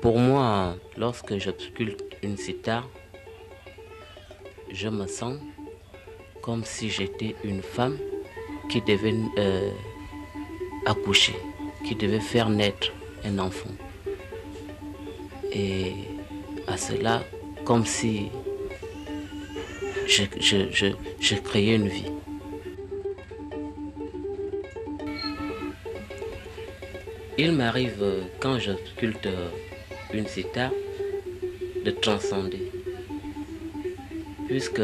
Pour moi, lorsque j'ausculte une cithare, je me sens comme si j'étais une femme qui devait accoucher, qui devait faire naître un enfant. Et à cela, comme si je créais une vie. Il m'arrive, quand j'ausculte une cithare, de transcender. Puisque,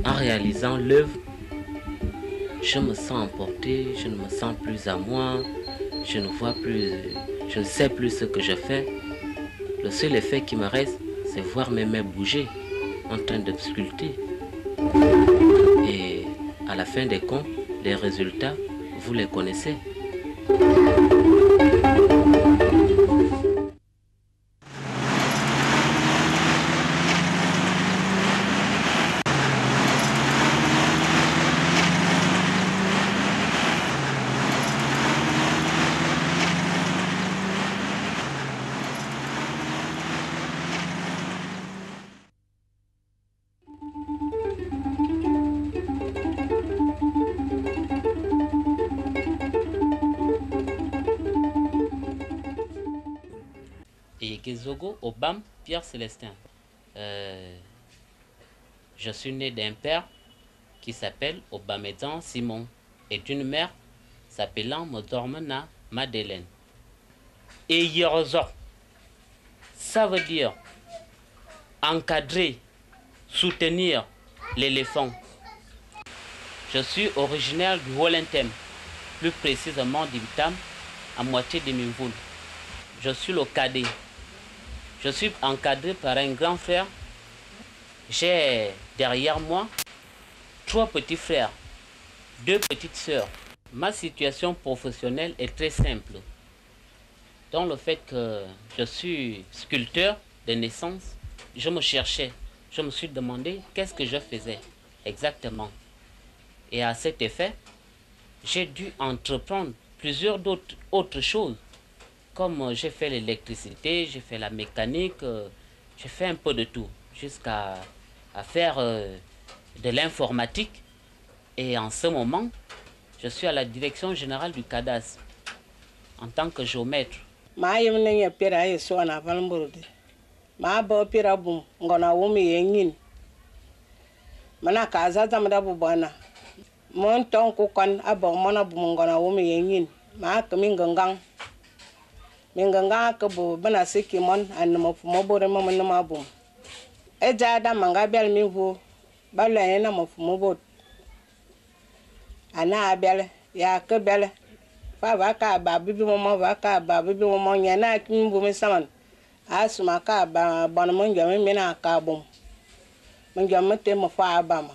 en réalisant l'œuvre, je me sens emporté, je ne me sens plus à moi, je ne sais plus ce que je fais. Le seul effet qui me reste, c'est voir mes mains bouger en train de sculpter. Et à la fin des comptes, les résultats, vous les connaissez. Et Gezogo Obam Pierre Célestin. Je suis né d'un père qui s'appelle Obamedan Simon et d'une mère s'appelant Modormena Madeleine. Et Yerozo, ça veut dire encadrer, soutenir l'éléphant. Je suis originaire du Walentem, plus précisément d'Ibtam, à moitié de Mimvoul. Je suis le cadet. Je suis encadré par un grand frère. J'ai derrière moi 3 petits frères, 2 petites sœurs. Ma situation professionnelle est très simple. Dans le fait que je suis sculpteur de naissance, je me cherchais. Je me suis demandé qu'est-ce que je faisais exactement. Et à cet effet, j'ai dû entreprendre plusieurs autres choses. Comme j'ai fait l'électricité, j'ai fait la mécanique, j'ai fait un peu de tout, jusqu'à faire de l'informatique. Et en ce moment, je suis à la direction générale du cadastre, en tant que géomètre. Minganga kabo bana sikimon anmo fumobore mamana mabum eja da manga bel minvu bala ena mo fumobot ana bel ya ke bel fa vaka ba bibi momo vaka ba bibi momo nyana kimbu misaman asuma ka ba bon mon jame mina ka bum mon jame te mo fa bama.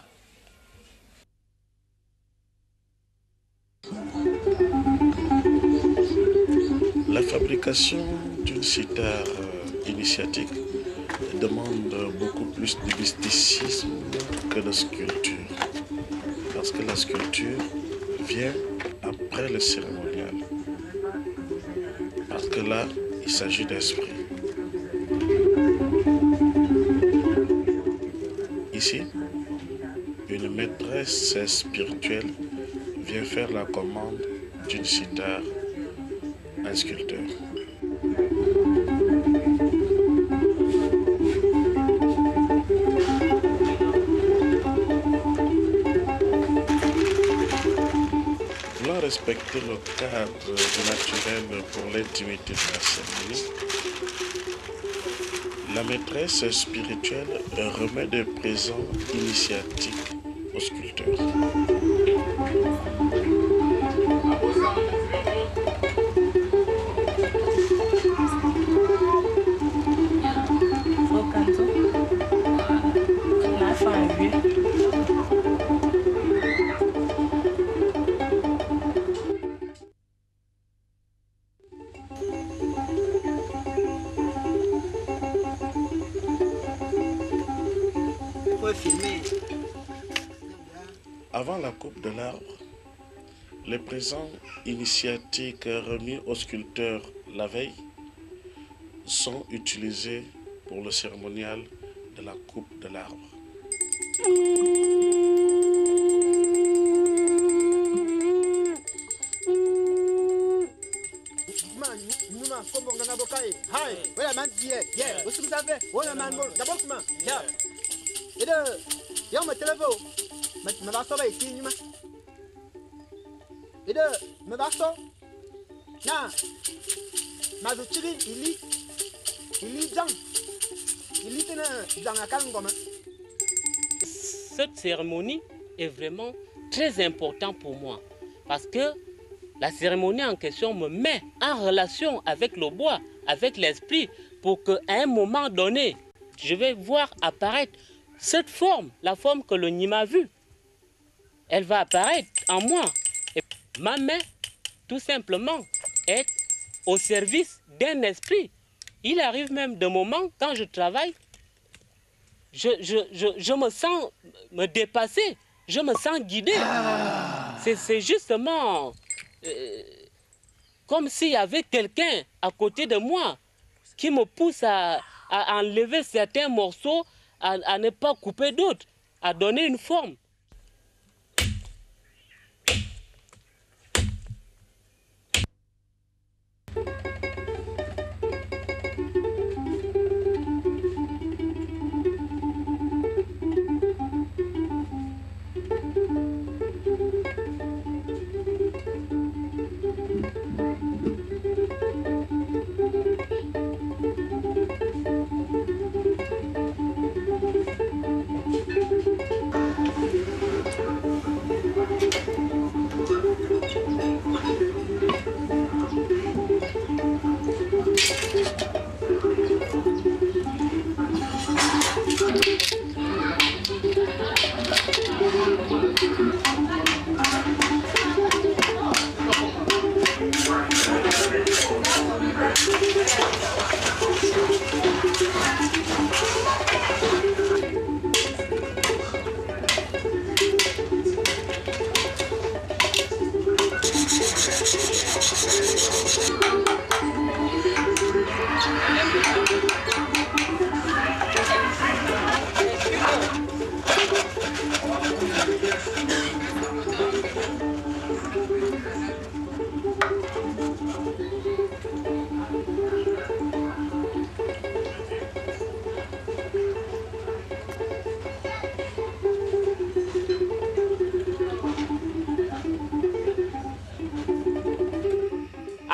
La fabrication d'une cithare initiatique demande beaucoup plus de mysticisme que de sculpture. Parce que la sculpture vient après le cérémonial. Parce que là, il s'agit d'esprit. Ici, une maîtresse spirituelle vient faire la commande d'une cithare à un sculpteur. Voulant respecter le cadre naturel pour l'intimité de la cérémonie, la maîtresse spirituelle remet des présents initiatiques aux sculpteurs. Avant la coupe de l'arbre, les présents initiatiques remis aux sculpteurs la veille sont utilisés pour le cérémonial de la coupe de l'arbre. Cette cérémonie est vraiment très importante pour moi parce que la cérémonie en question me met en relation avec le bois, avec l'esprit, pour qu'à un moment donné, je vais voir apparaître cette forme, la forme que le Nyima a vue. Elle va apparaître en moi. Et ma main, tout simplement, est au service d'un esprit. Il arrive même des moments, quand je travaille, je me sens me dépasser, je me sens guidé. C'est justement comme s'il y avait quelqu'un à côté de moi qui me pousse à enlever certains morceaux, à ne pas couper d'autres, à donner une forme.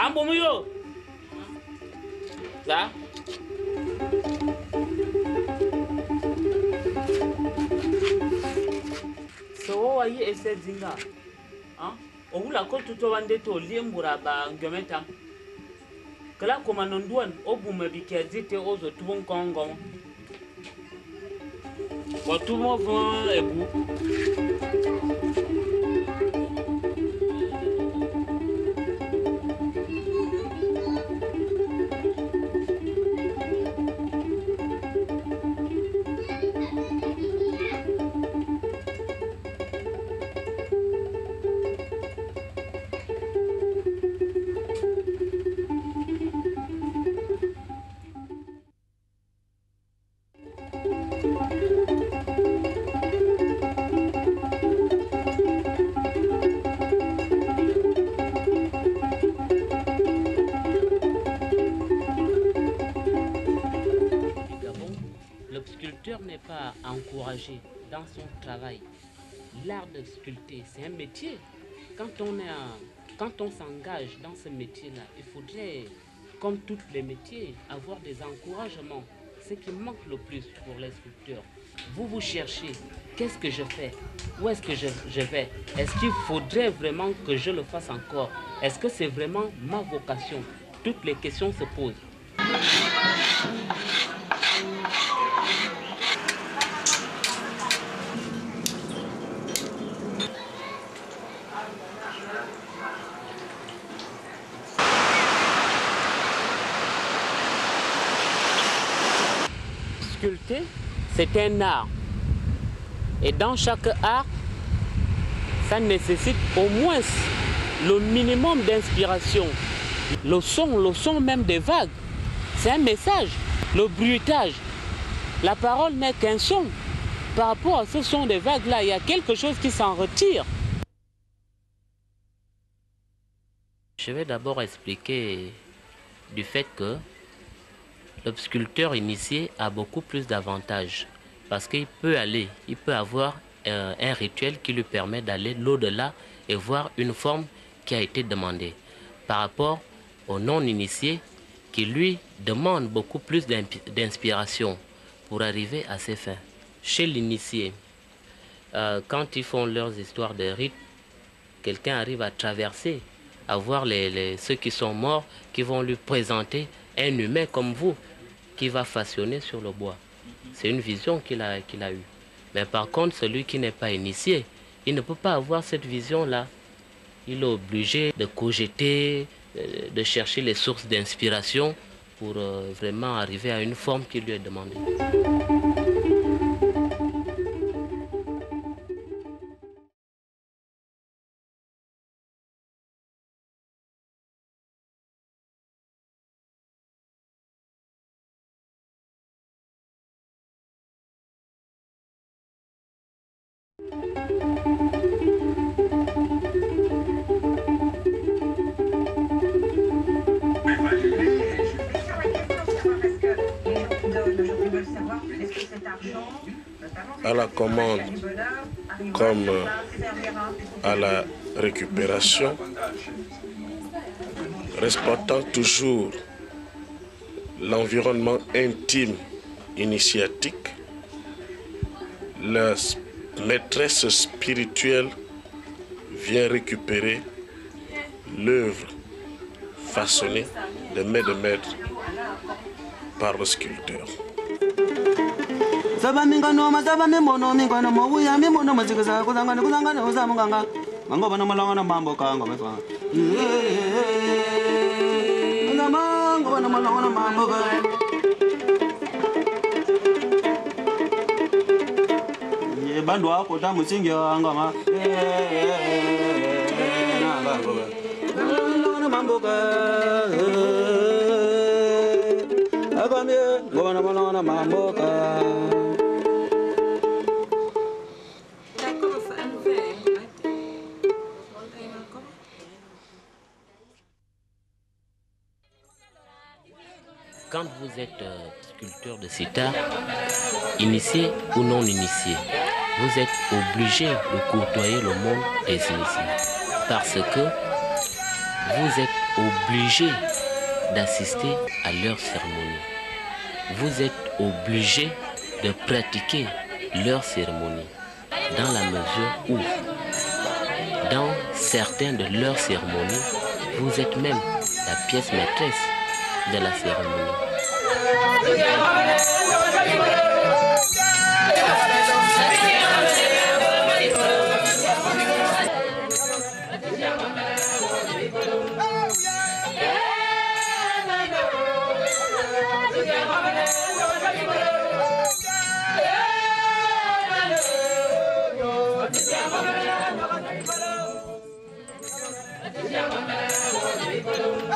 Ambomuyo. Ça? So ayi ese zinga. Hein? Ogula ko tuto wande to liembura ba ngometa. Kala komanonduan obume bikezite ozo tubon kongo. Watumo vent ebu. N'est pas encouragé dans son travail. L'art de sculpter, c'est un métier. quand on s'engage dans ce métier-là, il faudrait, comme tous les métiers, avoir des encouragements. Ce qui manque le plus pour les sculpteurs. Vous cherchez, qu'est-ce que je fais? Où est-ce que je vais? Est-ce qu'il faudrait vraiment que je le fasse encore? Est-ce que c'est vraiment ma vocation? Toutes les questions se posent. Sculpter, c'est un art. Et dans chaque art, ça nécessite au moins le minimum d'inspiration. Le son même des vagues, c'est un message. Le bruitage, la parole n'est qu'un son. Par rapport à ce son des vagues-là, il y a quelque chose qui s'en retire. Je vais d'abord expliquer du fait que le sculpteur initié a beaucoup plus d'avantages parce qu'il peut avoir un rituel qui lui permet d'aller l'au-delà et voir une forme qui a été demandée par rapport au non-initié qui lui demande beaucoup plus d'inspiration pour arriver à ses fins. Chez l'initié, quand ils font leurs histoires de rites, quelqu'un arrive à traverser, à voir ceux qui sont morts qui vont lui présenter un humain comme vous qui va façonner sur le bois. C'est une vision qu'il a eue. Mais par contre, celui qui n'est pas initié, il ne peut pas avoir cette vision-là. Il est obligé de cogiter, de chercher les sources d'inspiration pour vraiment arriver à une forme qui lui est demandée. À la commande comme à la récupération, respectant toujours l'environnement intime initiatique, la maîtresse spirituelle vient récupérer l'œuvre façonnée de main de maître par le sculpteur. Quand vous êtes sculpteur de sitar, initié ou non initié, vous êtes obligé de côtoyer le monde des initiés. Parce que vous êtes obligé d'assister à leurs cérémonies. Vous êtes obligé de pratiquer leurs cérémonies dans la mesure où, dans certaines de leurs cérémonies, vous êtes même la pièce maîtresse de la cérémonie. Yeah.